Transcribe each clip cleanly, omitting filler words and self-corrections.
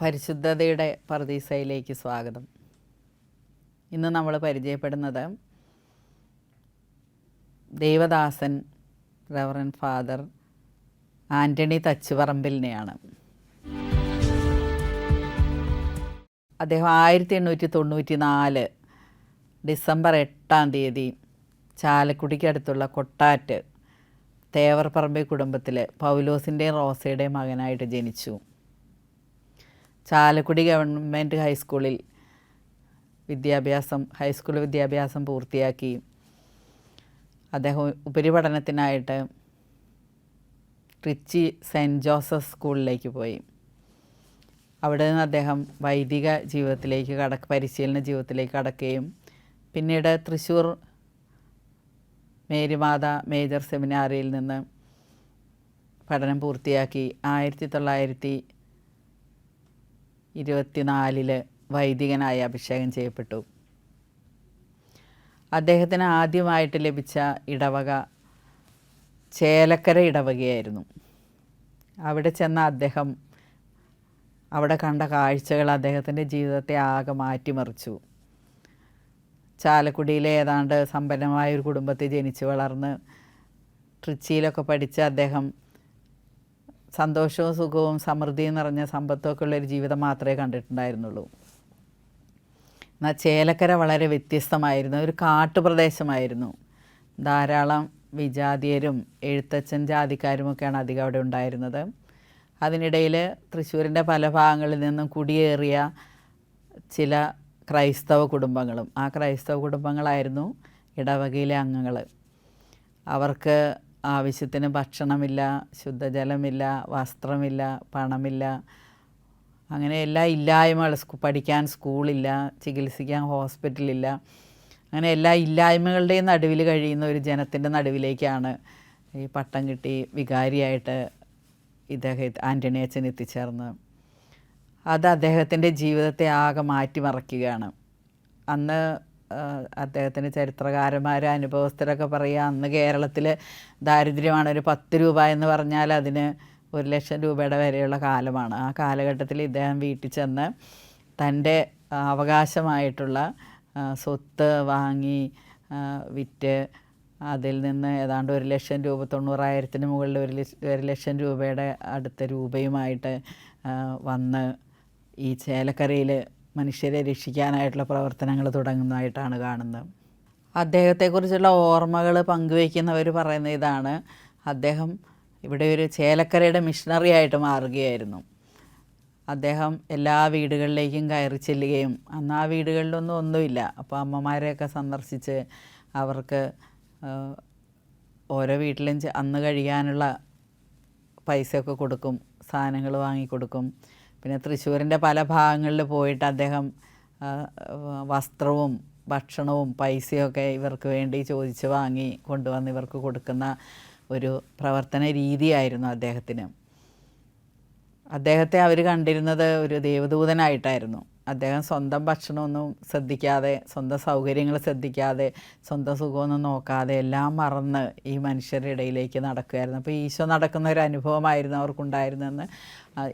പരിശുദ്ധതയുടെ പറുദീസയിലേക്ക് സ്വാഗതം. ഇന്ന് നമ്മൾ പരിചയപ്പെടുന്നത് ദേവദാസൻ റവറൻ ഫാദർ ആൻ്റണി തച്ചുപറമ്പിലിനെയാണ്. അദ്ദേഹം 1894 ഡിസംബർ 8 ചാലക്കുടിക്കടുത്തുള്ള കൊട്ടാറ്റ് തേവർപറമ്പ് കുടുംബത്തിൽ പൗലോസിൻ്റെയും റോസയുടെയും മകനായിട്ട് ജനിച്ചു. ചാലക്കുടി ഗവൺമെൻറ് ഹൈസ്കൂളിൽ ഹൈസ്കൂൾ വിദ്യാഭ്യാസം പൂർത്തിയാക്കി അദ്ദേഹം ഉപരിപഠനത്തിനായിട്ട് ട്രിച്ചി സെൻറ്റ് ജോസഫ് സ്കൂളിലേക്ക് പോയി. അവിടെ നിന്ന് അദ്ദേഹം വൈദിക ജീവിതത്തിലേക്ക് പരിശീലന ജീവിതത്തിലേക്ക് കടക്കുകയും പിന്നീട് തൃശ്ശൂർ മേരിമാത മേജർ സെമിനാരിയിൽ നിന്ന് പഠനം പൂർത്തിയാക്കി 1924 വൈദികനായി അഭിഷേകം ചെയ്യപ്പെട്ടു. അദ്ദേഹത്തിന് ആദ്യമായിട്ട് ലഭിച്ച ഇടവക ചേലക്കര ഇടവകയായിരുന്നു. അവിടെ ചെന്ന അദ്ദേഹം അവിടെ കണ്ട കാഴ്ചകൾ അദ്ദേഹത്തിൻ്റെ ജീവിതത്തെ ആകെ മാറ്റിമറിച്ചു. ചാലക്കുടിയിലെ ഏതാണ്ട് സമ്പന്നമായൊരു കുടുംബത്തിൽ ജനിച്ചു വളർന്ന് ട്രിച്ചിയിലൊക്കെ പഠിച്ച് അദ്ദേഹം സന്തോഷവും സുഖവും സമൃദ്ധിയും നിറഞ്ഞ സമ്പത്തൊക്കെ ഉള്ളൊരു ജീവിതം മാത്രമേ കണ്ടിട്ടുണ്ടായിരുന്നുള്ളൂ. എന്നാൽ ചേലക്കര വളരെ വ്യത്യസ്തമായിരുന്നു. ഒരു കാട്ടുപ്രദേശമായിരുന്നു. ധാരാളം വിജാതീയരും എഴുത്തച്ഛൻ ജാതിക്കാരുമൊക്കെയാണ് അധികം അവിടെ ഉണ്ടായിരുന്നത്. അതിനിടയിൽ തൃശ്ശൂരിൻ്റെ പല ഭാഗങ്ങളിൽ നിന്നും കുടിയേറിയ ചില ക്രൈസ്തവ കുടുംബങ്ങളും, ആ ക്രൈസ്തവ കുടുംബങ്ങളായിരുന്നു ഇടവകയിലെ അംഗങ്ങൾ. അവർക്ക് ആവശ്യത്തിന് ഭക്ഷണമില്ല, ശുദ്ധജലമില്ല, വസ്ത്രമില്ല, പണമില്ല, അങ്ങനെ എല്ലാ ഇല്ലായ്മകൾ, പഠിക്കാൻ സ്കൂളില്ല, ചികിത്സിക്കാൻ ഹോസ്പിറ്റലില്ല, അങ്ങനെ എല്ലാ ഇല്ലായ്മകളുടെയും നടുവിൽ കഴിയുന്ന ഒരു ജനത്തിൻ്റെ നടുവിലേക്കാണ് ഈ പട്ടം കിട്ടി വികാരിയായിട്ട് ആൻ്റണി അച്ഛൻ എത്തിച്ചേർന്നത്. അത് അദ്ദേഹത്തിൻ്റെ ജീവിതത്തെ ആകെ മാറ്റിമറിക്കുകയാണ്. അന്ന് അദ്ദേഹത്തിൻ്റെ ചരിത്രകാരന്മാർ, അനുഭവസ്ഥരൊക്കെ പറയുക, അന്ന് കേരളത്തിൽ ദാരിദ്ര്യമാണ്. ഒരു 10 രൂപ എന്ന് പറഞ്ഞാൽ അതിന് 1,00,000 രൂപയുടെ വരെയുള്ള കാലമാണ്. ആ കാലഘട്ടത്തിൽ ഇദ്ദേഹം വീട്ടിൽ ചെന്ന് തൻ്റെ അവകാശമായിട്ടുള്ള സ്വത്ത് വാങ്ങി വിറ്റ് അതിൽ നിന്ന് ഏതാണ്ട് 1,00,000 രൂപ, 90,000-ന് മുകളിൽ 1,00,000 രൂപയുടെ അടുത്ത രൂപയുമായിട്ട് വന്ന് ഈ ചേലക്കരയിൽ മനുഷ്യരെ രക്ഷിക്കാനായിട്ടുള്ള പ്രവർത്തനങ്ങൾ തുടങ്ങുന്നതായിട്ടാണ് കാണുന്നത്. അദ്ദേഹത്തെക്കുറിച്ചുള്ള ഓർമ്മകൾ പങ്കുവയ്ക്കുന്നവർ പറയുന്ന ഇതാണ്: അദ്ദേഹം ഇവിടെ ഒരു ചേലക്കരയുടെ മിഷണറി ആയിട്ട് മാറുകയായിരുന്നു. അദ്ദേഹം എല്ലാ വീടുകളിലേക്കും കയറി ചെല്ലുകയും, അന്ന് ആ വീടുകളിലൊന്നും ഒന്നുമില്ല. അപ്പോൾ അമ്മമാരെയൊക്കെ സന്ദർശിച്ച് അവർക്ക് ഓരോ വീട്ടിലും അന്ന് കഴിയാനുള്ള പൈസയൊക്കെ കൊടുക്കും, സാധനങ്ങൾ വാങ്ങിക്കൊടുക്കും. പിന്നെ തൃശ്ശൂരിൻ്റെ പല ഭാഗങ്ങളിൽ പോയിട്ട് അദ്ദേഹം വസ്ത്രവും ഭക്ഷണവും പൈസയൊക്കെ ഇവർക്ക് വേണ്ടി ചോദിച്ച് വാങ്ങി കൊണ്ടുവന്ന് ഇവർക്ക് കൊടുക്കുന്ന ഒരു പ്രവർത്തന രീതിയായിരുന്നു അദ്ദേഹത്തിന്. അദ്ദേഹത്തെ അവർ കണ്ടിരുന്നത് ഒരു ദേവദൂതനായിട്ടായിരുന്നു. അദ്ദേഹം സ്വന്തം ഭക്ഷണമൊന്നും ശ്രദ്ധിക്കാതെ, സ്വന്തം സൗകര്യങ്ങൾ ശ്രദ്ധിക്കാതെ, സ്വന്തം സുഖമൊന്നും നോക്കാതെ എല്ലാം മറന്ന് ഈ മനുഷ്യരുടെ ഇടയിലേക്ക് നടക്കുമായിരുന്നു. അപ്പോൾ ഈശോ നടക്കുന്ന ഒരു അനുഭവമായിരുന്നു അവർക്കുണ്ടായിരുന്നെന്ന്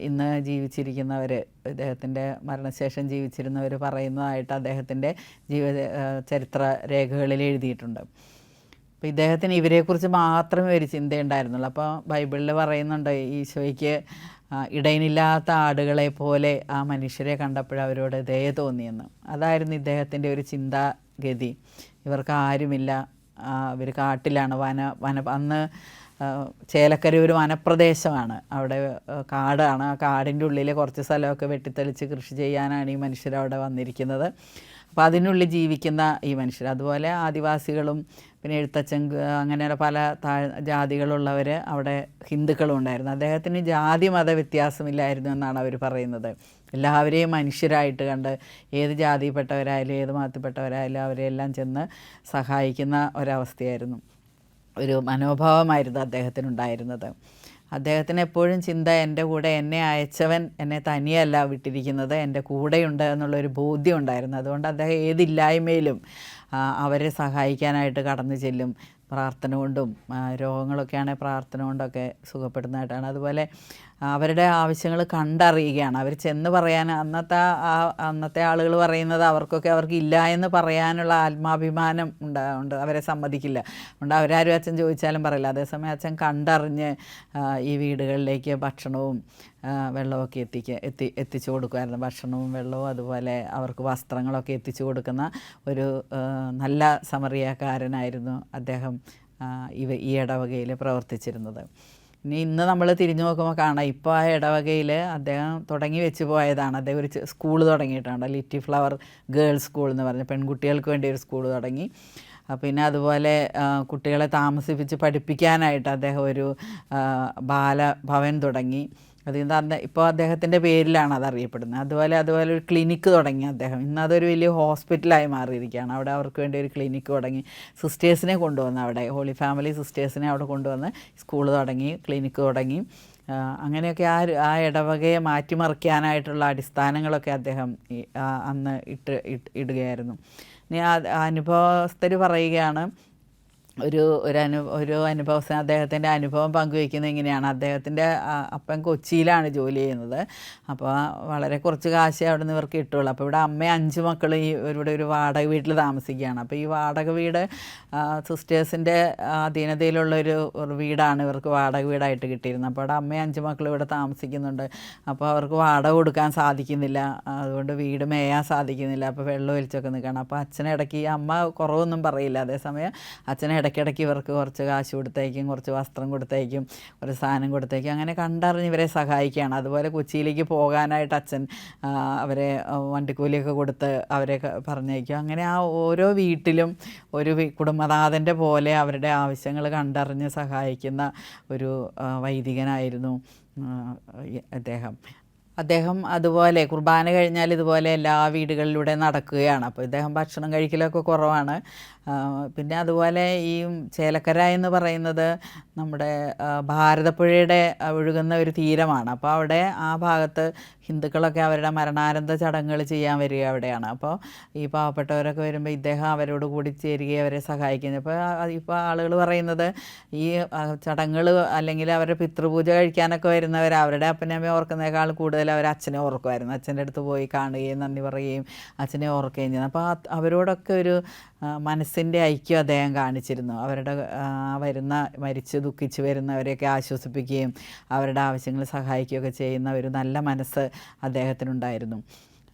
ഇന്ന് ജീവിച്ചിരിക്കുന്നവർ, ഇദ്ദേഹത്തിൻ്റെ മരണശേഷം ജീവിച്ചിരുന്നവർ പറയുന്നതായിട്ട് അദ്ദേഹത്തിൻ്റെ ചരിത്ര രേഖകളിൽ എഴുതിയിട്ടുണ്ട്. അപ്പോൾ ഇദ്ദേഹത്തിന് ഇവരെക്കുറിച്ച് മാത്രമേ ഒരു ചിന്തയുണ്ടായിരുന്നുള്ളൂ. അപ്പോൾ ബൈബിളിൽ പറയുന്നുണ്ട്, ഈശോയ്ക്ക് ഇടയനില്ലാത്ത ആടുകളെ പോലെ ആ മനുഷ്യരെ കണ്ടപ്പോൾ അവരോട് ദയ തോന്നിയെന്ന്. അതായിരുന്നു ഇദ്ദേഹത്തിൻ്റെ ഒരു ചിന്താഗതി. ഇവർക്ക് ആരുമില്ല, ഇവർ കാട്ടിലാണ്, അന്ന് ചേലക്കര ഒരു വനപ്രദേശമാണ്, അവിടെ കാടാണ്. ആ കാടിൻ്റെ ഉള്ളിൽ കുറച്ച് സ്ഥലമൊക്കെ വെട്ടിത്തെളിച്ച് കൃഷി ചെയ്യാനാണ് ഈ മനുഷ്യരവിടെ വന്നിരിക്കുന്നത്. അപ്പോൾ അതിനുള്ളിൽ ജീവിക്കുന്ന ഈ മനുഷ്യർ, അതുപോലെ ആദിവാസികളും പിന്നെ എഴുത്തച്ഛൻ, അങ്ങനെ പല ജാതികളുള്ളവർ അവിടെ ഹിന്ദുക്കളും ഉണ്ടായിരുന്നു. അദ്ദേഹത്തിന് ജാതി മത വ്യത്യാസമില്ലായിരുന്നു എന്നാണ് അവർ പറയുന്നത്. എല്ലാവരെയും മനുഷ്യരായിട്ട് കണ്ട് ഏത് ജാതിയിൽപ്പെട്ടവരായാലും ഏത് മതത്തിൽപ്പെട്ടവരായാലും അവരെല്ലാം ചെന്ന് സഹായിക്കുന്ന ഒരവസ്ഥയായിരുന്നു, ഒരു മനോഭാവമായിരുന്നു അദ്ദേഹത്തിനുണ്ടായിരുന്നത്. അദ്ദേഹത്തിന് എപ്പോഴും ചിന്ത, എൻ്റെ കൂടെ എന്നെ അയച്ചവൻ എന്നെ തനിയല്ല വിട്ടിരിക്കുന്നത്, എൻ്റെ കൂടെയുണ്ട് എന്നുള്ളൊരു ബോധ്യം ഉണ്ടായിരുന്നു. അതുകൊണ്ട് അദ്ദേഹം ഏതില്ലായ്മയിലും അവരെ സഹായിക്കാനായിട്ട് കടന്നു ചെല്ലും. പ്രാർത്ഥന കൊണ്ടും രോഗങ്ങളൊക്കെയാണെങ്കിൽ പ്രാർത്ഥന കൊണ്ടൊക്കെ സുഖപ്പെടുന്നതായിട്ടാണ്. അതുപോലെ അവരുടെ ആവശ്യങ്ങൾ കണ്ടറിയുകയാണ്. അവർ ചെന്ന് പറയാൻ അന്നത്തെ ആളുകൾ പറയുന്നത് അവർക്ക് ഇല്ല എന്ന് പറയാനുള്ള ആത്മാഭിമാനം ഉണ്ട്, അവരെ സമ്മതിക്കില്ല. അതുകൊണ്ട് അവരാരും അച്ഛൻ ചോദിച്ചാലും പറയില്ല. അതേസമയം അച്ഛൻ കണ്ടറിഞ്ഞ് ഈ വീടുകളിലേക്ക് ഭക്ഷണവും വെള്ളമൊക്കെ എത്തിച്ചു കൊടുക്കുമായിരുന്നു. ഭക്ഷണവും വെള്ളവും അതുപോലെ അവർക്ക് വസ്ത്രങ്ങളൊക്കെ എത്തിച്ചു കൊടുക്കുന്ന ഒരു നല്ല സമറിയാക്കാരനായിരുന്നു അദ്ദേഹം ഈ ഇടവകയിൽ പ്രവർത്തിച്ചിരുന്നത്. ഇന്ന് നമ്മൾ തിരിഞ്ഞു നോക്കുമ്പോൾ കാണാം, ഇപ്പോൾ ആ ഇടവകയിൽ അദ്ദേഹം തുടങ്ങി വെച്ച് പോയതാണ്. അദ്ദേഹം ഒരു സ്കൂൾ തുടങ്ങിയിട്ടുണ്ട്, ലിറ്റിൽ ഫ്ലവർ ഗേൾസ് സ്കൂൾ എന്ന് പറഞ്ഞ് പെൺകുട്ടികൾക്ക് വേണ്ടി ഒരു സ്കൂൾ തുടങ്ങി. പിന്നെ അതുപോലെ കുട്ടികളെ താമസിപ്പിച്ച് പഠിപ്പിക്കാനായിട്ട് അദ്ദേഹം ഒരു ബാലഭവൻ തുടങ്ങി. ഇപ്പോൾ അദ്ദേഹത്തിൻ്റെ പേരിലാണ് അതറിയപ്പെടുന്നത്. അതുപോലെ ഒരു ക്ലിനിക്ക് തുടങ്ങി അദ്ദേഹം. ഇന്നതൊരു വലിയ ഹോസ്പിറ്റലായി മാറിയിരിക്കുകയാണ്. അവിടെ അവർക്ക് വേണ്ടി ഒരു ക്ലിനിക്ക് തുടങ്ങി, സിസ്റ്റേഴ്സിനെ കൊണ്ടുവന്ന് അവിടെ ഹോളി ഫാമിലി സിസ്റ്റേഴ്സിനെ അവിടെ കൊണ്ടുവന്ന് സ്കൂൾ തുടങ്ങി, ക്ലിനിക്ക് തുടങ്ങി. അങ്ങനെയൊക്കെ ആ ഇടവകയെ മാറ്റിമറിക്കാനായിട്ടുള്ള അടിസ്ഥാനങ്ങളൊക്കെ അദ്ദേഹം അന്ന് ഇടുകയായിരുന്നു. ഇനി അനുഭവസ്ഥർ പറയുകയാണ്, ഒരു അനുഭവം, അദ്ദേഹത്തിൻ്റെ അനുഭവം പങ്കുവയ്ക്കുന്നത് ഇങ്ങനെയാണ്. അദ്ദേഹത്തിൻ്റെ അപ്പൻ കൊച്ചിയിലാണ് ജോലി ചെയ്യുന്നത്. അപ്പോൾ വളരെ കുറച്ച് കാശേ അവിടെ നിന്ന് ഇവർക്ക് കിട്ടുള്ളൂ. അപ്പോൾ ഇവിടെ അമ്മയും 5 മക്കളും ഇവിടെ ഒരു വാടക വീട്ടിൽ താമസിക്കുകയാണ്. അപ്പോൾ ഈ വാടക വീട് സിസ്റ്റേഴ്സിൻ്റെ അധീനതയിലുള്ളൊരു വീടാണ് ഇവർക്ക് വാടക വീടായിട്ട് കിട്ടിയിരുന്നത്. അപ്പോൾ അവിടെ അമ്മയും 5 മക്കളും ഇവിടെ താമസിക്കുന്നുണ്ട്. അപ്പോൾ അവർക്ക് വാടക കൊടുക്കാൻ സാധിക്കുന്നില്ല, അതുകൊണ്ട് വീട് മേയാൻ സാധിക്കുന്നില്ല. അപ്പോൾ വെള്ളം ഒലിച്ചൊക്കെ നിൽക്കണം. അപ്പോൾ അച്ഛനിടയ്ക്ക്, അമ്മ കുറവൊന്നും പറയില്ല, അതേസമയം അച്ഛനെ ഇടയ്ക്കിടയ്ക്ക് ഇവർക്ക് കുറച്ച് കാശ് കൊടുത്തയക്കും, കുറച്ച് വസ്ത്രം കൊടുത്തയക്കും, ഒരു സാധനം കൊടുത്തയക്കും. അങ്ങനെ കണ്ടറിഞ്ഞ് ഇവരെ സഹായിക്കുകയാണ്. അതുപോലെ കൊച്ചിയിലേക്ക് പോകാനായിട്ട് അച്ഛൻ അവരെ വണ്ടിക്കൂലിയൊക്കെ കൊടുത്ത് അവരെ പറഞ്ഞയക്കും. അങ്ങനെ ആ ഓരോ വീട്ടിലും ഒരു കുടുംബനാഥൻ്റെ പോലെ അവരുടെ ആവശ്യങ്ങൾ കണ്ടറിഞ്ഞ് സഹായിക്കുന്ന ഒരു വൈദികനായിരുന്നു അദ്ദേഹം. അതുപോലെ കുർബാന കഴിഞ്ഞാൽ ഇതുപോലെ എല്ലാ വീടുകളിലൂടെ നടക്കുകയാണ്. അപ്പോൾ ഇദ്ദേഹം ഭക്ഷണം കഴിക്കലൊക്കെ കുറവാണ്. പിന്നെ അതുപോലെ ഈ ചേലക്കര എന്ന് പറയുന്നത് നമ്മുടെ ഭാരതപ്പുഴയുടെ ഒഴുകുന്ന ഒരു തീരമാണ്. അപ്പോൾ അവിടെ ആ ഭാഗത്ത് ഹിന്ദുക്കളൊക്കെ അവരുടെ മരണാനന്തര ചടങ്ങുകൾ ചെയ്യാൻ വരിക അവിടെയാണ്. അപ്പോൾ ഈ പാവപ്പെട്ടവരൊക്കെ വരുമ്പോൾ ഇദ്ദേഹം അവരോട് കൂടി ചേരുകയും അവരെ സഹായിക്കുന്നത്. ഇപ്പോൾ ആളുകൾ പറയുന്നത് ഈ ചടങ്ങുകൾ അല്ലെങ്കിൽ അവരുടെ പിതൃപൂജ കഴിക്കാനൊക്കെ വരുന്നവർ അവരുടെ അപ്പനമ്മയെ ഓർക്കുന്നതിനേക്കാൾ കൂടുതൽ അവർ അച്ഛനെ ഓർക്കുമായിരുന്നു. അച്ഛൻ്റെ അടുത്ത് പോയി കാണുകയും നന്ദി പറയുകയും അച്ഛനെ ഓർക്കുകയും ചെയ്യുന്നത്. അപ്പോൾ അവരോടൊക്കെ ഒരു മനസ്സിൻ്റെ ഐക്യം അദ്ദേഹം കാണിച്ചിരുന്നു. അവരുടെ മരിച്ച് ദുഃഖിച്ച് വരുന്നവരെയൊക്കെ ആശ്വസിപ്പിക്കുകയും അവരുടെ ആവശ്യങ്ങൾ സഹായിക്കുകയൊക്കെ ചെയ്യുന്ന ഒരു നല്ല മനസ്സ് അദ്ദേഹത്തിനുണ്ടായിരുന്നു.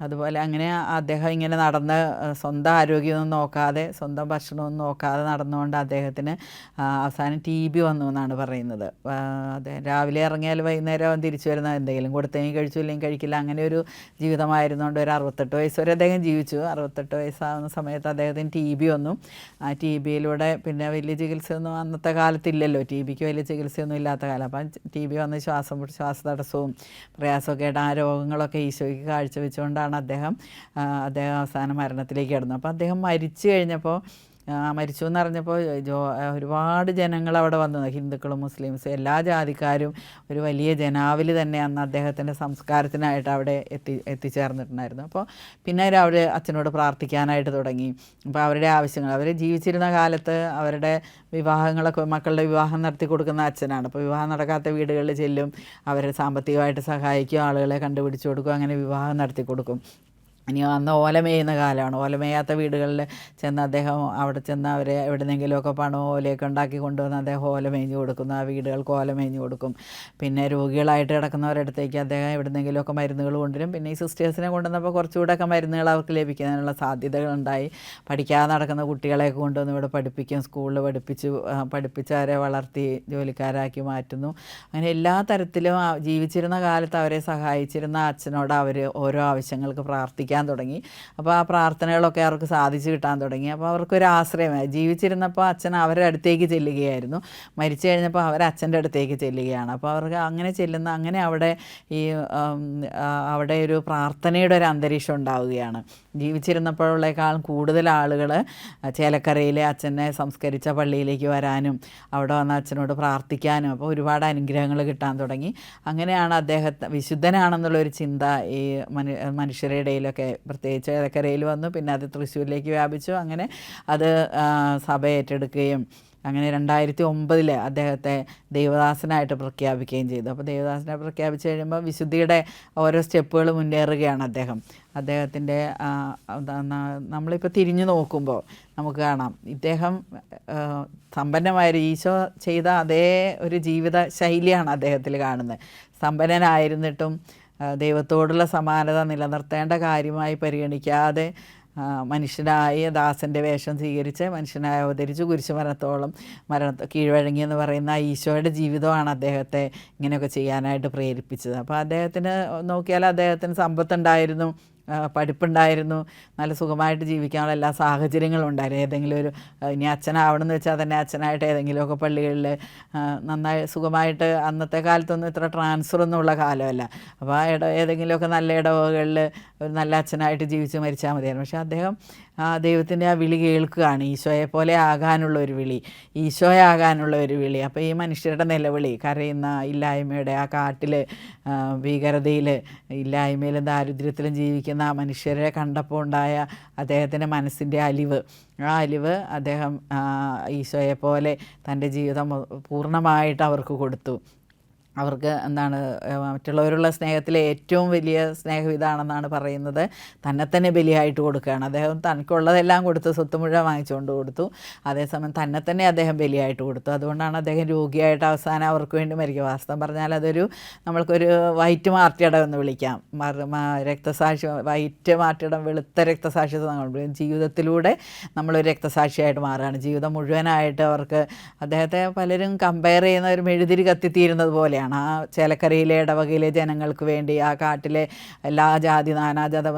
അതുപോലെ അങ്ങനെ അദ്ദേഹം ഇങ്ങനെ നടന്ന് സ്വന്തം ആരോഗ്യമൊന്നും നോക്കാതെ, സ്വന്തം ഭക്ഷണമൊന്നും നോക്കാതെ നടന്നുകൊണ്ട് അദ്ദേഹത്തിന് അവസാനം TB വന്നു എന്നാണ് പറയുന്നത്. അദ്ദേഹം രാവിലെ ഇറങ്ങിയാൽ വൈകുന്നേരം തിരിച്ചു വരുന്ന, എന്തെങ്കിലും കൊടുത്തെങ്കിൽ കഴിച്ചു, ഇല്ലെങ്കിൽ കഴിക്കില്ല, അങ്ങനെ ഒരു ജീവിതമായിരുന്നുകൊണ്ട് ഒരു 68 വയസ്സ് വരെ അദ്ദേഹം ജീവിച്ചു. 68 വയസ്സാകുന്ന സമയത്ത് അദ്ദേഹത്തിന് TB വന്നു. ആ TBയിലൂടെ പിന്നെ വലിയ ചികിത്സയൊന്നും അന്നത്തെ കാലത്തില്ലല്ലോ, TBക്ക് വലിയ ചികിത്സയൊന്നും ഇല്ലാത്ത കാലം. അപ്പം TB വന്ന് ശ്വാസതടസ്സവും പ്രയാസമൊക്കെ ആയിട്ട് ആ രോഗങ്ങളൊക്കെ ഈശോയ്ക്ക് കാഴ്ചവെച്ചുകൊണ്ടാണ് അദ്ദേഹം അവസാനം മരണത്തിലേക്ക് കിടന്നു. അപ്പോൾ അദ്ദേഹം മരിച്ചു കഴിഞ്ഞപ്പോൾ, മരിച്ചു എന്നറിഞ്ഞപ്പോൾ ഒരുപാട് ജനങ്ങൾ അവിടെ വന്നു, ഹിന്ദുക്കളും മുസ്ലിംസും എല്ലാ ജാതിക്കാരും ഒരു വലിയ ജനാവലി തന്നെ അന്ന് അദ്ദേഹത്തിൻ്റെ സംസ്കാരത്തിനായിട്ട് അവിടെ എത്തിച്ചേർന്നിട്ടുണ്ടായിരുന്നു. അപ്പോൾ പിന്നെ അവർ അച്ഛനോട് പ്രാർത്ഥിക്കാനായിട്ട് തുടങ്ങി. അപ്പോൾ അവരുടെ ആവശ്യങ്ങൾ, അവർ ജീവിച്ചിരുന്ന കാലത്ത് അവരുടെ വിവാഹങ്ങളൊക്കെ, മക്കളുടെ വിവാഹം നടത്തി കൊടുക്കുന്ന അച്ഛനാണ്. അപ്പോൾ വിവാഹം നടക്കാത്ത വീടുകളിൽ ചെല്ലും, അവരെ സാമ്പത്തികമായിട്ട് സഹായിക്കും, ആളുകളെ കണ്ടുപിടിച്ച് കൊടുക്കും, അങ്ങനെ വിവാഹം നടത്തി കൊടുക്കും. ഇനി അന്ന് ഓലമേയുന്ന കാലമാണ്. ഓലമേയാത്ത വീടുകളിൽ ചെന്ന് അദ്ദേഹം അവിടെ ചെന്ന് അവരെ എവിടെന്നെങ്കിലുമൊക്കെ പണമോ ഓലയൊക്കെ ഉണ്ടാക്കി കൊണ്ടുവന്ന് അദ്ദേഹം ഓല മേഞ്ഞ് കൊടുക്കുന്നു, ആ വീടുകൾക്ക് ഓല മേഞ്ഞ് കൊടുക്കും. പിന്നെ രോഗികളായിട്ട് കിടക്കുന്നവരടുത്തേക്ക് അദ്ദേഹം എവിടെന്നെങ്കിലുമൊക്കെ മരുന്നുകൾ കൊണ്ടുവരും. പിന്നെ ഈ സിസ്റ്റേഴ്സിനെ കൊണ്ടുവന്നപ്പോൾ കുറച്ചുകൂടെയൊക്കെ മരുന്നുകൾ അവർക്ക് ലഭിക്കുന്നതിനുള്ള സാധ്യതകളുണ്ടായി. പഠിക്കാതെ നടക്കുന്ന കുട്ടികളെയൊക്കെ കൊണ്ടുവന്ന് ഇവിടെ പഠിപ്പിക്കും, സ്കൂളിൽ പഠിപ്പിച്ച് അവരെ വളർത്തി ജോലിക്കാരാക്കി മാറ്റുന്നു. അങ്ങനെ എല്ലാ തരത്തിലും ജീവിച്ചിരുന്ന കാലത്ത് അവരെ സഹായിച്ചിരുന്ന അച്ഛനോട് അവർ ഓരോ ആവശ്യങ്ങൾക്ക് പ്രാർത്ഥിക്കാൻ തുടങ്ങി. അപ്പോൾ ആ പ്രാർത്ഥനകളൊക്കെ അവർക്ക് സാധിച്ചു കിട്ടാൻ തുടങ്ങി. അപ്പോൾ അവർക്കൊരു ആശ്രയമായി. ജീവിച്ചിരുന്നപ്പോൾ അച്ഛൻ അവരുടെ അടുത്തേക്ക് ചെല്ലുകയായിരുന്നു, മരിച്ചു കഴിഞ്ഞപ്പോൾ അവർ അച്ഛൻ്റെ അടുത്തേക്ക് ചെല്ലുകയാണ്. അപ്പോൾ അവർക്ക് അങ്ങനെ അവിടെ ഒരു പ്രാർത്ഥനയുടെ ഒരു അന്തരീക്ഷം ഉണ്ടാവുകയാണ്. ജീവിച്ചിരുന്നപ്പോഴുള്ളേക്കാളും കൂടുതൽ ആളുകൾ ചേലക്കരയിലെ അച്ഛനെ സംസ്കരിച്ച പള്ളിയിലേക്ക് വരാനും അവിടെ വന്ന് അച്ഛനോട് പ്രാർത്ഥിക്കാനും, അപ്പോൾ ഒരുപാട് അനുഗ്രഹങ്ങൾ കിട്ടാൻ തുടങ്ങി. അങ്ങനെയാണ് വിശുദ്ധനാണെന്നുള്ളൊരു ചിന്ത ഈ മനുഷ്യരുടെ ഇടയിലൊക്കെ ഒക്കെ പ്രത്യേകിച്ച് ഏലക്കരയിൽ വന്നു. പിന്നെ അത് തൃശ്ശൂരിലേക്ക് വ്യാപിച്ചു. അങ്ങനെ അത് സഭ ഏറ്റെടുക്കുകയും അങ്ങനെ 2009 അദ്ദേഹത്തെ ദൈവദാസനായിട്ട് പ്രഖ്യാപിക്കുകയും ചെയ്തു. അപ്പോൾ ദൈവദാസനെ പ്രഖ്യാപിച്ച് കഴിയുമ്പോൾ വിശുദ്ധിയുടെ ഓരോ സ്റ്റെപ്പുകൾ മുന്നേറുകയാണ് അദ്ദേഹത്തിൻ്റെ. നമ്മളിപ്പോൾ തിരിഞ്ഞു നോക്കുമ്പോൾ നമുക്ക് കാണാം ഇദ്ദേഹം സമ്പന്നമായ ഈശോ ചെയ്ത അതേ ഒരു ജീവിത ശൈലിയാണ് അദ്ദേഹത്തിൽ കാണുന്നത്. സമ്പന്നനായിരുന്നിട്ടും ദൈവത്തോടുള്ള സമാനത നിലനിർത്തേണ്ട കാര്യമായി പരിഗണിക്കാതെ മനുഷ്യനായി ദാസൻ്റെ വേഷം സ്വീകരിച്ച് മനുഷ്യനായി അവതരിച്ച് കുരിശുമരണത്തോളം കീഴ്വഴങ്ങിയെന്ന് പറയുന്ന ഈശോയുടെ ജീവിതമാണ് അദ്ദേഹത്തെ ഇങ്ങനെയൊക്കെ ചെയ്യാനായിട്ട് പ്രേരിപ്പിച്ചത്. അപ്പോൾ അദ്ദേഹത്തിന് നോക്കിയാൽ അദ്ദേഹത്തിന് സമ്പത്തുണ്ടായിരുന്നു, പഠിപ്പുണ്ടായിരുന്നു, നല്ല സുഖമായിട്ട് ജീവിക്കാനുള്ള എല്ലാ സാഹചര്യങ്ങളും ഉണ്ടായിരുന്നു. ഏതെങ്കിലും ഒരു ഇനി അച്ഛനാവണമെന്ന് വെച്ചാൽ തന്നെ അച്ഛനായിട്ട് ഏതെങ്കിലുമൊക്കെ പള്ളികളിൽ നന്നായി സുഖമായിട്ട്, അന്നത്തെ കാലത്തൊന്നും ഇത്ര ട്രാൻസ്ഫറൊന്നും ഉള്ള കാലമല്ല. അപ്പോൾ ഏതെങ്കിലുമൊക്കെ നല്ല ഇടവകളിൽ ഒരു നല്ല അച്ഛനായിട്ട് ജീവിച്ച് മരിച്ചാൽ മതിയായിരുന്നു. പക്ഷേ അദ്ദേഹം ദൈവത്തിൻ്റെ ആ വിളി കേൾക്കുകയാണ്, ഈശോയെ പോലെ ആകാനുള്ള ഒരു വിളി, ഈശോയാകാനുള്ള ഒരു വിളി. അപ്പോൾ ഈ മനുഷ്യരുടെ നിലവിളി, കരയുന്ന ഇല്ലായ്മയുടെ ആ കാട്ടിൽ ഭീകരതയിൽ ഇല്ലായ്മയിലും ദാരിദ്ര്യത്തിലും ജീവിക്കുന്ന ആ മനുഷ്യരെ കണ്ടപ്പോൾ ഉണ്ടായ അദ്ദേഹത്തിൻ്റെ മനസ്സിൻ്റെ അലിവ്, ആ അലിവ് അദ്ദേഹം ഈശോയെ പോലെ തൻ്റെ ജീവിതം പൂർണ്ണമായിട്ട് അവർക്ക് കൊടുത്തു. അവർക്ക് എന്താണ് മറ്റുള്ളവരുള്ള സ്നേഹത്തിലെ ഏറ്റവും വലിയ സ്നേഹം ഇതാണെന്നാണ് പറയുന്നത്. തന്നെ ബലിയായിട്ട് കൊടുക്കുകയാണ്. അദ്ദേഹം തനിക്കുള്ളതെല്ലാം കൊടുത്തു, സ്വത്ത് മുഴുവൻ വാങ്ങിച്ചുകൊണ്ട് കൊടുത്തു. അതേസമയം തന്നെ അദ്ദേഹം ബലിയായിട്ട് കൊടുത്തു. അതുകൊണ്ടാണ് അദ്ദേഹം രോഗിയായിട്ട് അവസാനം അവർക്ക് വേണ്ടി മരിക്കുക. വാസ്തവം പറഞ്ഞാൽ അതൊരു നമ്മൾക്കൊരു വൈറ്റ് മാർട്ടിടം എന്ന് വിളിക്കാം. രക്തസാക്ഷി, വൈറ്റ് മാർട്ടിടം, വെളുത്ത രക്തസാക്ഷിത്വം. ജീവിതത്തിലൂടെ നമ്മളൊരു രക്തസാക്ഷിയായിട്ട് മാറുകയാണ്. ജീവിതം മുഴുവനായിട്ട് അവർക്ക് അദ്ദേഹത്തെ പലരും കമ്പയർ ചെയ്യുന്ന ഒരു മെഴുതിരി കത്തിത്തീരുന്നത് പോലെയാണ്. ആ ചേലക്കരയിലെ ഇടവകയിലെ ജനങ്ങൾക്ക് വേണ്ടി, ആ കാട്ടിലെ എല്ലാ ജാതി നാനാജാത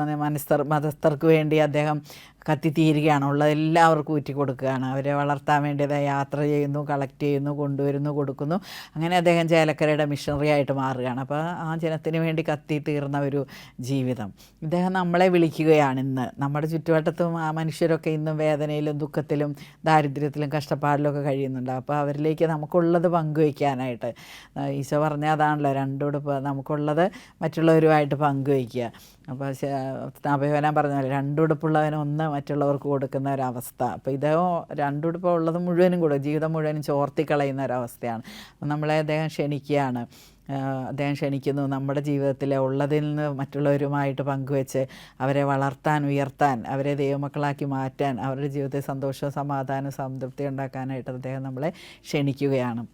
മതസ്ഥർക്ക് വേണ്ടി അദ്ദേഹം കത്തിത്തീരുകയാണ്. ഉള്ളത് എല്ലാവർക്കും ഊറ്റി കൊടുക്കുകയാണ്. അവരെ വളർത്താൻ വേണ്ടി യാത്ര ചെയ്യുന്നു, കളക്ട് ചെയ്യുന്നു, കൊണ്ടുവരുന്നു, കൊടുക്കുന്നു. അങ്ങനെ അദ്ദേഹം ചേലക്കരയുടെ മിഷണറി ആയിട്ട് മാറുകയാണ്. അപ്പോൾ ആ ജനത്തിന് വേണ്ടി കത്തിത്തീർന്ന ഒരു ജീവിതം. ഇദ്ദേഹം നമ്മളെ വിളിക്കുകയാണ്. ഇന്ന് നമ്മുടെ ചുറ്റുവട്ടത്തും ആ മനുഷ്യരൊക്കെ ഇന്നും വേദനയിലും ദുഃഖത്തിലും ദാരിദ്ര്യത്തിലും കഷ്ടപ്പാടിലൊക്കെ കഴിയുന്നുണ്ട്. അപ്പോൾ അവരിലേക്ക് നമുക്കുള്ളത് പങ്കുവയ്ക്കാനായിട്ട് ഈശോ പറഞ്ഞ അതാണല്ലോ, രണ്ടുടുപ്പ് നമുക്കുള്ളത് മറ്റുള്ളവരുമായിട്ട് പങ്കുവയ്ക്കുക. അപ്പോൾ അഭയവനാൻ പറഞ്ഞ പോലെ രണ്ടുടുപ്പുള്ളവന് ഒന്ന് മറ്റുള്ളവർക്ക് കൊടുക്കുന്ന ഒരവസ്ഥ. അപ്പോൾ ഇദ്ദേഹം രണ്ടുടുപ്പ് ഉള്ളത് മുഴുവനും കൊടുക്കും, ജീവിതം മുഴുവനും ചോർത്തിക്കളയുന്ന ഒരവസ്ഥയാണ്. അപ്പം നമ്മളെ അദ്ദേഹം ക്ഷണിക്കുകയാണ്. അദ്ദേഹം ക്ഷണിക്കുന്നു നമ്മുടെ ജീവിതത്തിലെ ഉള്ളതിൽ നിന്ന് മറ്റുള്ളവരുമായിട്ട് പങ്കുവെച്ച് അവരെ വളർത്താൻ, ഉയർത്താൻ, അവരെ ദൈവമക്കളാക്കി മാറ്റാൻ, അവരുടെ ജീവിതത്തിൽ സന്തോഷവും സമാധാനവും സംതൃപ്തി ഉണ്ടാക്കാനായിട്ട് അദ്ദേഹം നമ്മളെ ക്ഷണിക്കുകയാണ്.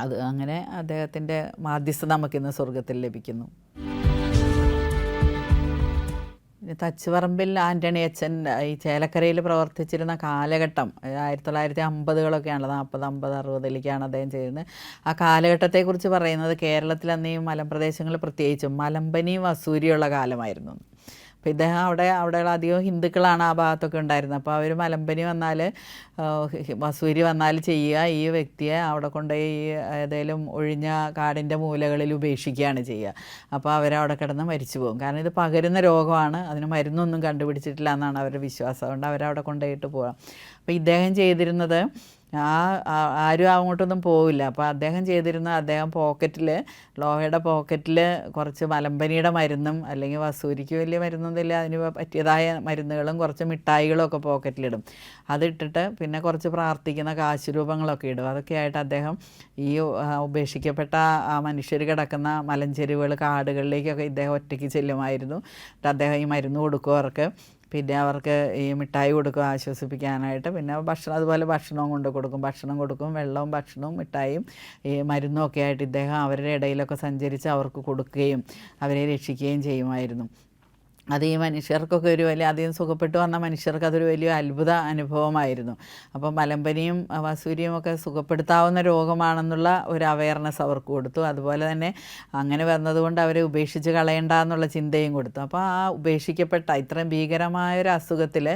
അത് അങ്ങനെ അദ്ദേഹത്തിൻ്റെ മാധ്യസ്ഥത നമുക്കിന്ന് സ്വർഗത്തിൽ ലഭിക്കുന്നു. തച്ചുപറമ്പിൽ ആൻ്റണി അച്ഛൻ ഈ ചേലക്കരയിൽ പ്രവർത്തിച്ചിരുന്ന കാലഘട്ടം 1950കളൊക്കെയാണല്ലോ, 40, 50, 60ലേക്കാണ് അദ്ദേഹം ചെയ്യുന്നത്. ആ കാലഘട്ടത്തെക്കുറിച്ച് പറയുന്നത് കേരളത്തിൽ അന്ന് ഈ മലമ്പ്രദേശങ്ങളിൽ പ്രത്യേകിച്ചും മലമ്പനിയും വസൂരിയുള്ള കാലമായിരുന്നു. അപ്പോൾ ഇദ്ദേഹം അവിടെയുള്ള അധികം ഹിന്ദുക്കളാണ് ആ ഭാഗത്തൊക്കെ ഉണ്ടായിരുന്നത്. അപ്പോൾ അവർ മലമ്പനി വന്നാൽ, വസൂരി വന്നാൽ ചെയ്യുക, ഈ വ്യക്തിയെ അവിടെ കൊണ്ടുപോയി ഏതെങ്കിലും ഒഴിഞ്ഞ കാടിൻ്റെ മൂലകളിൽ ഉപേക്ഷിക്കുകയാണ് ചെയ്യുക. അപ്പോൾ അവരവിടെ കിടന്ന് മരിച്ചു പോകും. കാരണം ഇത് പകരുന്ന രോഗമാണ്, അതിന് മരുന്നൊന്നും കണ്ടുപിടിച്ചിട്ടില്ല എന്നാണ് അവരുടെ വിശ്വാസം. അതുകൊണ്ട് അവരവിടെ കൊണ്ടുപോയിട്ട് പോകാം. അപ്പോൾ ഇദ്ദേഹം ചെയ്തിരുന്നത് ആരും അങ്ങോട്ടൊന്നും പോവില്ല. അപ്പോൾ അദ്ദേഹം അദ്ദേഹം പോക്കറ്റിൽ, ലോഹയുടെ പോക്കറ്റിൽ കുറച്ച് മലമ്പനിയുടെ മരുന്നും അല്ലെങ്കിൽ വസൂരിക്ക് വലിയ മരുന്നൊന്നുമില്ല, അതിന് പറ്റിയതായ മരുന്നുകളും കുറച്ച് മിഠായികളും ഒക്കെ പോക്കറ്റിലിടും. അതിട്ടിട്ട് പിന്നെ കുറച്ച് പ്രാർത്ഥിക്കുന്ന കാശുരൂപങ്ങളൊക്കെ ഇടും. അതൊക്കെ ആയിട്ട് അദ്ദേഹം ഈ ഉപേക്ഷിക്കപ്പെട്ട ആ മനുഷ്യർ കിടക്കുന്ന മലഞ്ചെരുവുകൾ, കാടുകളിലേക്കൊക്കെ ഇദ്ദേഹം ഒറ്റയ്ക്ക് ചെല്ലുമായിരുന്നു. അദ്ദേഹം ഈ മരുന്ന് കൊടുക്കും അവർക്ക്. പിന്നെ അവർക്ക് ഈ മിഠായി കൊടുക്കും ആശ്വസിപ്പിക്കാനായിട്ട്. പിന്നെ അതുപോലെ ഭക്ഷണവും കൊടുക്കും. ഭക്ഷണം കൊടുക്കും, വെള്ളവും ഭക്ഷണവും മിഠായിയും ഈ മരുന്നും ഒക്കെ ആയിട്ട് ഇദ്ദേഹം അവരുടെ ഇടയിലൊക്കെ സഞ്ചരിച്ച് അവർക്ക് കൊടുക്കുകയും അവരെ രക്ഷിക്കുകയും ചെയ്യുമായിരുന്നു. അത് ഈ മനുഷ്യർക്കൊക്കെ ഒരു വലിയ, അധികം സുഖപ്പെട്ടു വന്ന മനുഷ്യർക്ക് അതൊരു വലിയ അത്ഭുത അനുഭവമായിരുന്നു. അപ്പോൾ മലമ്പനിയും വസൂരിയും ഒക്കെ സുഖപ്പെടുത്താവുന്ന രോഗമാണെന്നുള്ള ഒരു അവയർനെസ് അവർക്ക് കൊടുത്തു. അതുപോലെ തന്നെ അങ്ങനെ വന്നതുകൊണ്ട് അവരെ ഉപേക്ഷിച്ച് കളയണ്ട എന്നുള്ള ചിന്തയും കൊടുത്തു. അപ്പോൾ ആ ഉപേക്ഷിക്കപ്പെട്ട ഇത്രയും ഭീകരമായൊരു അസുഖത്തിൽ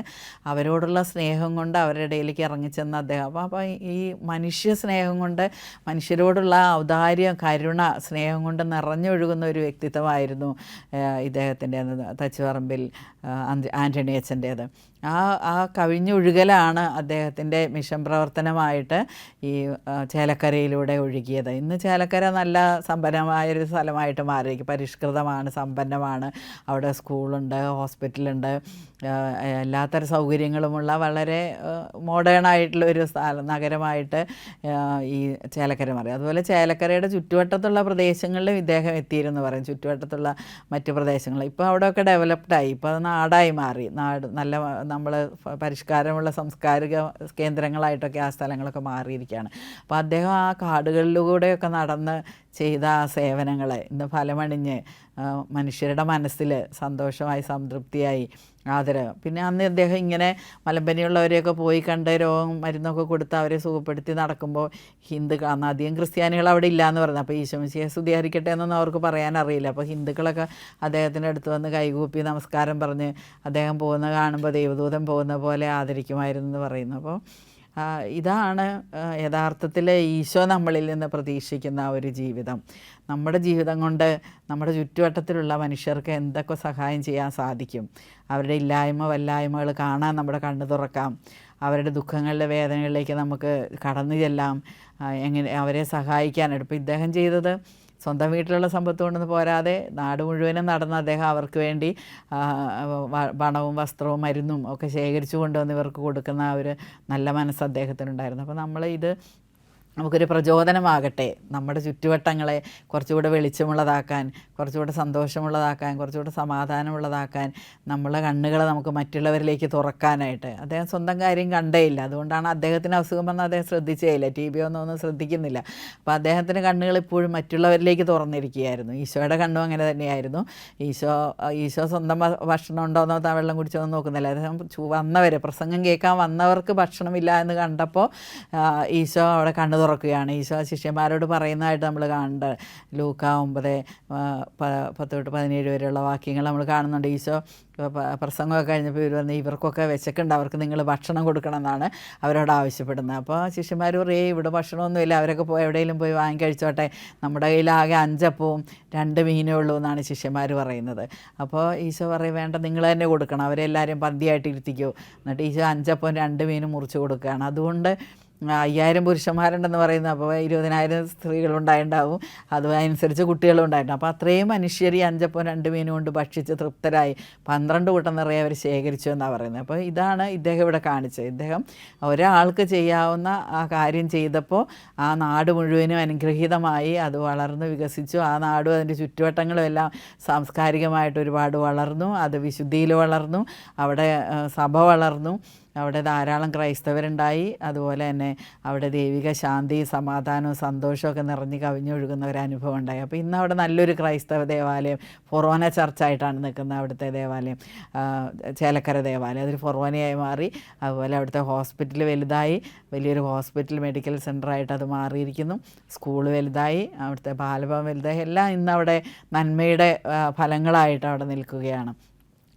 അവരോടുള്ള സ്നേഹം കൊണ്ട് അവരുടെ ഇടയിലേക്ക് ഇറങ്ങിച്ചെന്ന അദ്ദേഹം. അപ്പോൾ ഈ മനുഷ്യ സ്നേഹം കൊണ്ട്, മനുഷ്യരോടുള്ള ഔദാര്യം, കരുണ, സ്നേഹം കൊണ്ട് നിറഞ്ഞൊഴുകുന്ന ഒരു വ്യക്തിത്വമായിരുന്നു ഇദ്ദേഹത്തിൻ്റെ. തച്ചുപറമ്പിൽ ആൻ്റണി അച്ഛൻ്റേത്. ആ കവിഞ്ഞൊഴുകലാണ് അദ്ദേഹത്തിൻ്റെ മിഷൻ പ്രവർത്തനമായിട്ട് ഈ ചേലക്കരയിലൂടെ ഒഴുകിയത്. ഇന്ന് ചേലക്കര നല്ല സമ്പന്നമായൊരു സ്ഥലമായിട്ട് മാറിയിരിക്കും. പരിഷ്കൃതമാണ്, സമ്പന്നമാണ്. അവിടെ സ്കൂളുണ്ട്, ഹോസ്പിറ്റലുണ്ട്, എല്ലാത്തരം സൗകര്യങ്ങളുമുള്ള വളരെ മോഡേണായിട്ടുള്ളൊരു നഗരമായിട്ട് ഈ ചേലക്കര മാറി. അതുപോലെ ചേലക്കരയുടെ ചുറ്റുവട്ടത്തുള്ള പ്രദേശങ്ങളിലും ഇദ്ദേഹം എത്തിയിരുന്നു പറയും. ചുറ്റുവട്ടത്തുള്ള മറ്റ് പ്രദേശങ്ങൾ ഇപ്പോൾ അവിടെയൊക്കെ ഡെവലപ്ഡായി. ഇപ്പോൾ അത് നാടായി മാറി. നല്ല നമ്മൾ പരിഷ്കാരമുള്ള സാംസ്കാരിക കേന്ദ്രങ്ങളായിട്ടൊക്കെ ആ സ്ഥലങ്ങളൊക്കെ മാറിയിരിക്കുകയാണ്. അപ്പോൾ അദ്ദേഹം ആ കാടുകളിലൂടെയൊക്കെ നടന്ന് ചെയ്ത ആ സേവനങ്ങളെ ഇന്ന് ഫലമണിഞ്ഞ് മനുഷ്യരുടെ മനസ്സിൽ സന്തോഷമായി, സംതൃപ്തിയായി, ആദരവ്. പിന്നെ അന്ന് അദ്ദേഹം ഇങ്ങനെ മലമ്പനിയുള്ളവരെയൊക്കെ പോയി കണ്ട് രോഗം മരുന്നൊക്കെ കൊടുത്ത് അവരെ സുഖപ്പെടുത്തി നടക്കുമ്പോൾ അന്ന് അധികം ക്രിസ്ത്യാനികൾ അവിടെ ഇല്ലയെന്ന് പറഞ്ഞു. അപ്പോൾ ഈശോമിശിഹായെ സ്തുതിയായിരിക്കട്ടെ എന്നൊന്നും അവർക്ക് പറയാനറിയില്ല. അപ്പോൾ ഹിന്ദുക്കളൊക്കെ അദ്ദേഹത്തിൻ്റെ അടുത്ത് വന്ന് കൈകൂപ്പി നമസ്കാരം പറഞ്ഞ് അദ്ദേഹം പോകുന്നത് കാണുമ്പോൾ ദൈവദൂതൻ പോകുന്ന പോലെ ആദരിക്കുമായിരുന്നു എന്ന് പറയുന്നു. അപ്പോൾ ഇതാണ് യഥാർത്ഥത്തിൽ ഈശോ നമ്മളിൽ നിന്ന് പ്രതീക്ഷിക്കുന്ന ഒരു ജീവിതം. നമ്മുടെ ജീവിതം കൊണ്ട് നമ്മുടെ ചുറ്റുവട്ടത്തിലുള്ള മനുഷ്യർക്ക് എന്തൊക്കെ സഹായം ചെയ്യാൻ സാധിക്കും. അവരുടെ ഇല്ലായ്മ വല്ലായ്മകൾ കാണാൻ നമ്മുടെ കണ്ണ് തുറക്കാം. അവരുടെ ദുഃഖങ്ങളിലെ വേദനകളിലേക്ക് നമുക്ക് കടന്നു ചെല്ലാം. എങ്ങനെ അവരെ സഹായിക്കാനായിട്ട് ഇപ്പോൾ ഇദ്ദേഹം ചെയ്തത് സ്വന്തം വീട്ടിലുള്ള സമ്പത്ത് കൊണ്ടൊന്നും പോരാതെ നാട് മുഴുവനും നടന്ന് അദ്ദേഹം അവർക്ക് വേണ്ടി പണവും വസ്ത്രവും മരുന്നും ഒക്കെ ശേഖരിച്ചു കൊണ്ടുവന്ന് ഇവർക്ക് കൊടുക്കുന്ന ഒരു നല്ല മനസ്സ് അദ്ദേഹത്തിനുണ്ടായിരുന്നു. അപ്പോൾ നമുക്കൊരു പ്രചോദനമാകട്ടെ നമ്മുടെ ചുറ്റുവട്ടങ്ങളെ കുറച്ചുകൂടെ വെളിച്ചമുള്ളതാക്കാൻ, കുറച്ചുകൂടെ സന്തോഷമുള്ളതാക്കാൻ, കുറച്ചുകൂടെ സമാധാനമുള്ളതാക്കാൻ, നമ്മളെ കണ്ണുകളെ നമുക്ക് മറ്റുള്ളവരിലേക്ക് തുറക്കാനായിട്ട്. അദ്ദേഹം സ്വന്തം കാര്യം കണ്ടേയില്ല. അതുകൊണ്ടാണ് അദ്ദേഹത്തിന് അസുഖം വന്നാൽ അദ്ദേഹം ശ്രദ്ധിച്ചേയില്ല. TB ഒന്നും ശ്രദ്ധിക്കുന്നില്ല. അപ്പോൾ അദ്ദേഹത്തിൻ്റെ കണ്ണുകൾ ഇപ്പോഴും മറ്റുള്ളവരിലേക്ക് തുറന്നിരിക്കുകയായിരുന്നു. ഈശോയുടെ കണ്ണും അങ്ങനെ തന്നെയായിരുന്നു. ഈശോ സ്വന്തം ഭക്ഷണം ഉണ്ടോയെന്നോ വെള്ളം കുടിച്ചോന്നോ നോക്കുന്നില്ല. അദ്ദേഹം വന്നവരെ പ്രസംഗം കേൾക്കാൻ വന്നവർക്ക് ഭക്ഷണമില്ല എന്ന് കണ്ടപ്പോൾ ഈശോ അവിടെ കണ്ണു തുറക്കുകയാണ്. ഈശോ ശിഷ്യന്മാരോട് പറയുന്നതായിട്ട് നമ്മൾ കാണുന്നുണ്ട്. ലൂക്ക 9:10-17 വരെയുള്ള വാക്യങ്ങൾ നമ്മൾ കാണുന്നുണ്ട്. ഈശോ പ്രസംഗമൊക്കെ കഴിഞ്ഞപ്പോൾ ഇവർക്കൊക്കെ വിശക്കുണ്ട്, അവർക്ക് നിങ്ങൾ ഭക്ഷണം കൊടുക്കണം എന്നാണ് അവരോട് ആവശ്യപ്പെടുന്നത്. അപ്പോൾ ശിഷ്യന്മാർ പറയും, ഇവിടെ ഭക്ഷണമൊന്നുമില്ല, അവരൊക്കെ എവിടെയെങ്കിലും പോയി വാങ്ങി കഴിച്ചോട്ടെ, നമ്മുടെ കയ്യിലാകെ 5 അപ്പവും 2 മീനേ ഉള്ളൂ എന്നാണ് ശിഷ്യന്മാർ പറയുന്നത്. അപ്പോൾ ഈശോ പറയും, വേണ്ട, നിങ്ങൾ തന്നെ കൊടുക്കണം, അവരെല്ലാവരും പന്തിയായിട്ട് ഇരുത്തിക്കൂ. എന്നിട്ട് ഈശോ 5 അപ്പവും 2 മീനും മുറിച്ച് കൊടുക്കുകയാണ്. അതുകൊണ്ട് 5000 പുരുഷന്മാരുണ്ടെന്ന് പറയുന്നത്, അപ്പോൾ 20,000 സ്ത്രീകളുണ്ടായിട്ടുണ്ടാവും, അതനുസരിച്ച് കുട്ടികളും ഉണ്ടായിട്ടുണ്ടാവും. അപ്പോൾ അത്രയും മനുഷ്യർ 5 അപ്പവും 2 മീനും കൊണ്ട് ഭക്ഷിച്ച് തൃപ്തരായി 12 കൂട്ടം നിറയെ അവർ ശേഖരിച്ചു എന്നാണ് പറയുന്നത്. അപ്പോൾ ഇതാണ് ഇദ്ദേഹം ഇവിടെ കാണിച്ചത്. ഇദ്ദേഹം ഒരാൾക്ക് ചെയ്യാവുന്ന ആ കാര്യം ചെയ്തപ്പോൾ ആ നാട് മുഴുവനും അനുഗ്രഹീതമായി, അത് വളർന്ന് വികസിച്ചു. ആ നാടും അതിൻ്റെ ചുറ്റുവട്ടങ്ങളും എല്ലാം സാംസ്കാരികമായിട്ട് ഒരുപാട് വളർന്നു, അത് വിശുദ്ധിയിൽ വളർന്നു, അവിടെ സഭ വളർന്നു, അവിടെ ധാരാളം ക്രൈസ്തവരുണ്ടായി. അതുപോലെ തന്നെ അവിടെ ദൈവിക ശാന്തി, സമാധാനവും സന്തോഷമൊക്കെ നിറഞ്ഞ് കവിഞ്ഞൊഴുകുന്ന ഒരു അനുഭവം ഉണ്ടായി. അപ്പോൾ ഇന്ന് അവിടെ നല്ലൊരു ക്രൈസ്തവ ദേവാലയം, ഫൊറോന ചർച്ചായിട്ടാണ് നിൽക്കുന്നത് അവിടുത്തെ ദേവാലയം, ചേലക്കര ദേവാലയം. അതൊരു ഫൊറോനയായി മാറി. അതുപോലെ അവിടുത്തെ ഹോസ്പിറ്റൽ വലുതായി, വലിയൊരു ഹോസ്പിറ്റൽ മെഡിക്കൽ സെൻ്ററായിട്ട് അത് മാറിയിരിക്കുന്നു. സ്കൂൾ വലുതായി, അവിടുത്തെ ബാലഭവൻ വലുതായി. എല്ലാം ഇന്നവിടെ നന്മയുടെ ഫലങ്ങളായിട്ട് അവിടെ നിൽക്കുകയാണ്.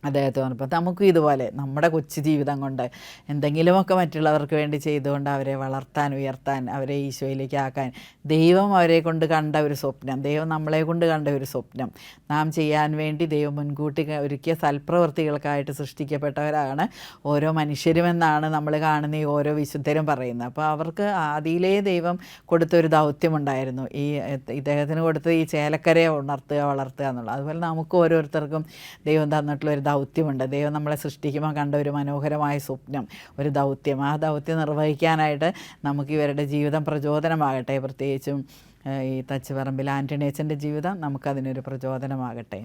അദ്ദേഹത്തെ പറഞ്ഞപ്പോൾ നമുക്കും ഇതുപോലെ നമ്മുടെ കൊച്ചു ജീവിതം കൊണ്ട് എന്തെങ്കിലുമൊക്കെ മറ്റുള്ളവർക്ക് വേണ്ടി ചെയ്തുകൊണ്ട് അവരെ വളർത്താൻ, ഉയർത്താൻ, അവരെ ഈശോയിലേക്ക് ആക്കാൻ ദൈവം അവരെ കൊണ്ട് കണ്ട ഒരു സ്വപ്നം, ദൈവം നമ്മളെ കൊണ്ട് കണ്ട ഒരു സ്വപ്നം, നാം ചെയ്യാൻ വേണ്ടി ദൈവം മുൻകൂട്ടി ഒരുക്കിയ സൽപ്രവൃത്തികൾക്കായിട്ട് സൃഷ്ടിക്കപ്പെട്ടവരാണ് ഓരോ മനുഷ്യരുമെന്നാണ് നമ്മൾ കാണുന്ന ഈ ഓരോ വിശുദ്ധരും പറയുന്നത്. അപ്പോൾ അവർക്ക് ആദിയിലേ ദൈവം കൊടുത്തൊരു ദൗത്യമുണ്ടായിരുന്നു, ഇദ്ദേഹത്തിന് കൊടുത്ത് ഈ ചേലക്കരയെ ഉണർത്തുക, വളർത്തുക എന്നുള്ളത്. അതുപോലെ നമുക്ക് ഓരോരുത്തർക്കും ദൈവം തന്നിട്ടുള്ളൊരു ദൗത്യമുണ്ട്. ദൈവം നമ്മളെ സൃഷ്ടിക്കുമ്പോൾ കണ്ട ഒരു മനോഹരമായ സ്വപ്നം, ഒരു ദൗത്യം. ആ ദൗത്യം നിർവഹിക്കാനായിട്ട് നമുക്ക് ഇവരുടെ ജീവിതം പ്രചോദനമാകട്ടെ. പ്രത്യേകിച്ചും ഈ തച്ചുപറമ്പിൽ ആൻ്റണി അച്ഛൻ്റെ ജീവിതം നമുക്കതിനൊരു പ്രചോദനമാകട്ടെ.